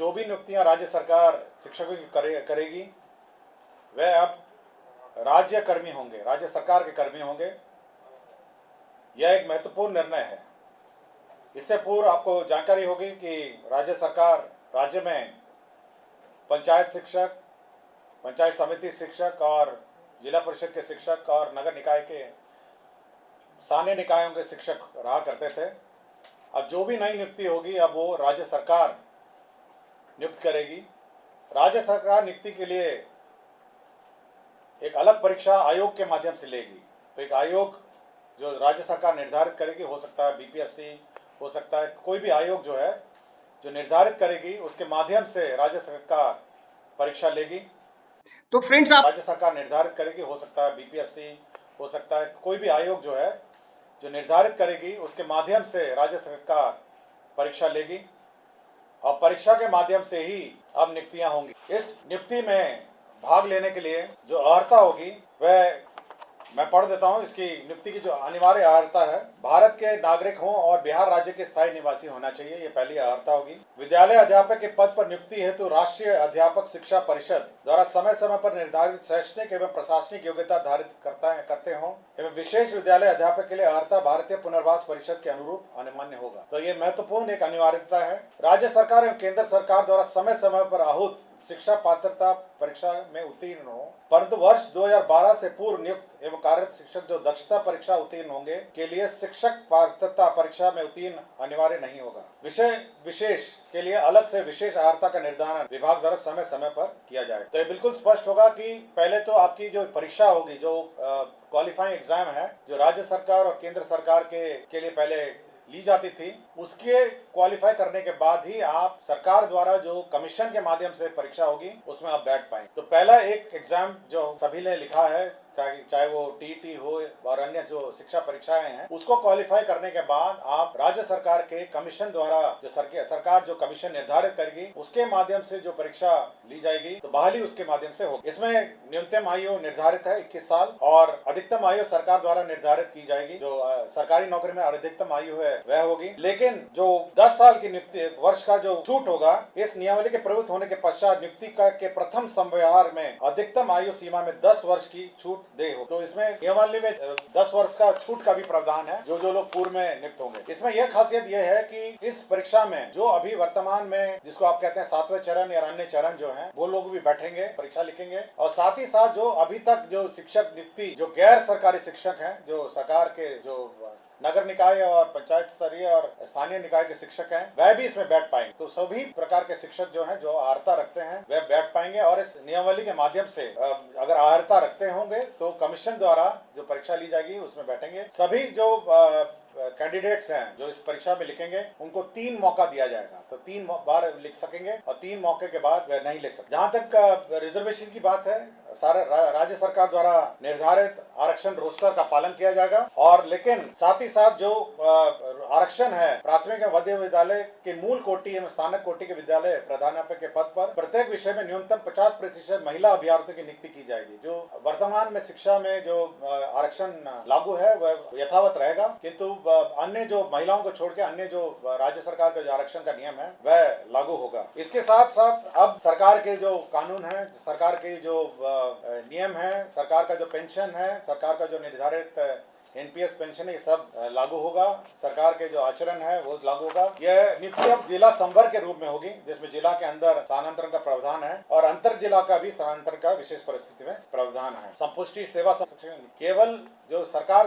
जो भी नियुक्तियां राज्य सरकार शिक्षकों की करेगी वह अब राज्य कर्मी होंगे, राज्य सरकार के कर्मी होंगे। यह एक महत्वपूर्ण निर्णय है। इससे पूर्व आपको जानकारी होगी कि राज्य सरकार राज्य में पंचायत शिक्षक, पंचायत समिति शिक्षक और जिला परिषद के शिक्षक और नगर निकाय के स्थानीय निकायों के शिक्षक रहा करते थे। अब जो भी नई नियुक्ति होगी अब वो राज्य सरकार नियुक्त करेगी। राज्य सरकार नियुक्ति के लिए एक अलग परीक्षा आयोग के माध्यम से लेगी। तो एक आयोग जो राज्य सरकार निर्धारित करेगी, हो सकता है बीपीएससी, हो सकता है कोई भी आयोग जो है जो निर्धारित करेगी, उसके माध्यम से राज्य सरकार परीक्षा लेगी। तो फ्रेंड्स, आप राज्य सरकार निर्धारित करेगी, हो सकता है बीपीएससी, हो सकता है कोई भी आयोग जो है जो निर्धारित करेगी, उसके माध्यम से राज्य सरकार परीक्षा लेगी और परीक्षा के माध्यम से ही अब नियुक्तियां होंगी। इस नियुक्ति में भाग लेने के लिए जो अर्हता होगी वह मैं पढ़ देता हूं। इसकी नियुक्ति की जो अनिवार्य अर्हता है, भारत के नागरिक हों और बिहार राज्य के स्थायी निवासी होना चाहिए, ये पहली अर्हता होगी। विद्यालय अध्यापक के पद पर नियुक्ति हेतु राष्ट्रीय अध्यापक शिक्षा परिषद द्वारा समय समय पर निर्धारित शैक्षणिक एवं प्रशासनिक योग्यता धारित करते हों एवं विशेष विद्यालय अध्यापक के लिए अर्हता भारतीय पुनर्वास परिषद के अनुरूप अनिवार्य होगा। तो ये महत्वपूर्ण एक अनिवार्यता है। राज्य सरकार एवं केंद्र सरकार द्वारा समय समय पर आहूत शिक्षा पात्रता परीक्षा में उत्तीर्ण हो, परंतु वर्ष 2012 से पूर्व नियुक्त एवं कार्यरत शिक्षक जो दक्षता परीक्षा उत्तीर्ण होंगे के लिए शिक्षक पात्रता परीक्षा में उत्तीर्ण अनिवार्य नहीं होगा। विषय विशेष के लिए अलग से विशेष अर्हता का निर्धारण विभाग द्वारा समय समय पर किया जाएगा। तो ये बिल्कुल स्पष्ट होगा कि पहले तो आपकी जो परीक्षा होगी, जो क्वालिफाइंग एग्जाम है, जो राज्य सरकार और केंद्र सरकार के लिए पहले ली जाती थी, उसके क्वालिफाई करने के बाद ही आप सरकार द्वारा जो कमीशन के माध्यम से परीक्षा होगी उसमें आप बैठ पाएंगे। तो पहला एक एग्जाम जो सभी ने लिखा है, चाहे वो टीटी हो और अन्य जो शिक्षा परीक्षाएं हैं, उसको क्वालिफाई करने के बाद आप राज्य सरकार के कमीशन द्वारा जो सरकार जो कमीशन निर्धारित करेगी उसके माध्यम से जो परीक्षा ली जाएगी, तो बहाली उसके माध्यम से होगी। इसमें न्यूनतम आयु निर्धारित है 21 साल और अधिकतम आयु सरकार द्वारा निर्धारित की जाएगी। जो सरकारी नौकरी में अधिकतम आयु है वह होगी। लेकिन जो 10 साल की नियुक्ति वर्ष का जो छूट होगा, इस नियमावली के प्रवृत्त होने के पश्चात नियुक्ति के प्रथम संव्यवहार में अधिकतम आयु सीमा में 10 वर्ष की छूट दे हो। तो इसमें नियमावली में 10 वर्ष का छूट का भी प्रावधान है जो लोग पूर्व में नियुक्त होंगे। इसमें यह खासियत यह है कि इस परीक्षा में जो अभी वर्तमान में जिसको आप कहते हैं 7वें चरण या अन्य चरण जो है, वो लोग भी बैठेंगे, परीक्षा लिखेंगे। और साथ ही साथ जो अभी तक जो शिक्षक नियुक्ति जो गैर सरकारी शिक्षक हैं, जो सरकार के जो नगर निकाय और पंचायत स्तरीय और स्थानीय निकाय के शिक्षक हैं, वह भी इसमें बैठ पाएंगे। तो सभी प्रकार के शिक्षक जो हैं, जो अर्हता रखते हैं, वह बैठ पाएंगे और इस नियमावली के माध्यम से अगर अर्हता रखते होंगे तो कमीशन द्वारा जो परीक्षा ली जाएगी उसमें बैठेंगे। सभी जो कैंडिडेट्स हैं जो इस परीक्षा में लिखेंगे उनको 3 मौका दिया जाएगा। तो 3 बार लिख सकेंगे और 3 मौके के बाद वह नहीं लिख सकते। जहां तक रिजर्वेशन की बात है, सारा राज्य सरकार द्वारा निर्धारित आरक्षण रोस्टर का पालन किया जाएगा। और लेकिन साथ ही साथ जो आरक्षण है प्राथमिक एवं मध्य विद्यालय के मूल कोटि एवं स्थानक कोटि के विद्यालय प्रधानाध्यापक के पद पर प्रत्येक विषय में न्यूनतम 50% महिला अभ्यर्थियों की नियुक्ति की जाएगी। जो वर्तमान में शिक्षा में जो आरक्षण लागू है वह यथावत रहेगा, किंतु अन्य जो महिलाओं को छोड़ के अन्य जो राज्य सरकार का जो आरक्षण का नियम है वह लागू होगा। इसके साथ साथ अब सरकार के जो कानून है, सरकार के जो नियम है, सरकार का जो पेंशन है, सरकार का जो निर्धारित एनपीएस पेंशन है, ये सब लागू होगा। सरकार के जो आचरण है वो लागू होगा। यह नियुक्ति अब जिला संवर्ग के रूप में होगी, जिसमें जिला के अंदर स्थानांतरण का प्रावधान है और अंतर जिला का भी स्थानांतरण का विशेष परिस्थिति में प्रावधान है। संपुष्टि सेवा केवल जो सरकार